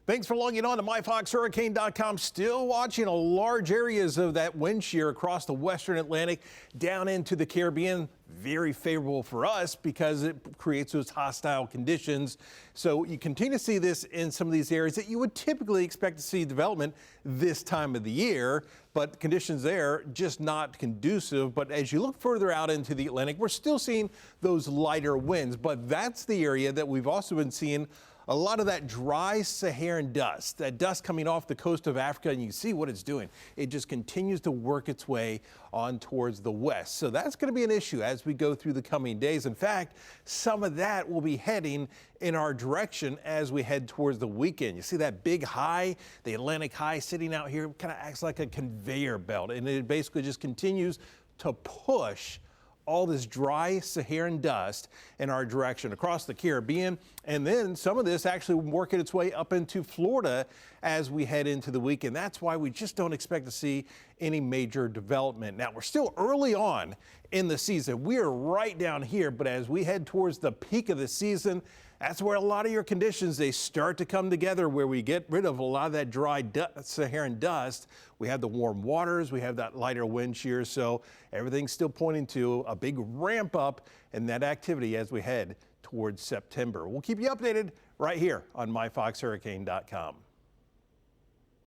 Thanks for logging on to myfoxhurricane.com. Still watching large areas of that wind shear across the western Atlantic down into the Caribbean. Very favorable for us because it creates those hostile conditions. So you continue to see this in some of these areas that you would typically expect to see development this time of the year, but conditions there just not conducive. But as you look further out into the Atlantic, we're still seeing those lighter winds, but that's the area that we've also been seeing a lot of that dry Saharan dust, that dust coming off the coast of Africa, and you see what it's doing. It just continues to work its way on towards the west. So that's going to be an issue as we go through the coming days. In fact, some of that will be heading in our direction as we head towards the weekend. You see that big high, the Atlantic high sitting out here, kind of acts like a conveyor belt, and it basically just continues to push all this dry Saharan dust in our direction across the Caribbean. And then some of this actually working its way up into Florida as we head into the weekend. That's why we just don't expect to see any major development. Now, we're still early on in the season. We are right down here, but as we head towards the peak of the season, that's where a lot of your conditions, they start to come together, where we get rid of a lot of that dry Saharan dust. We have the warm waters, we have that lighter wind shear, so everything's still pointing to a big ramp up in that activity as we head towards September. We'll keep you updated right here on myfoxhurricane.com.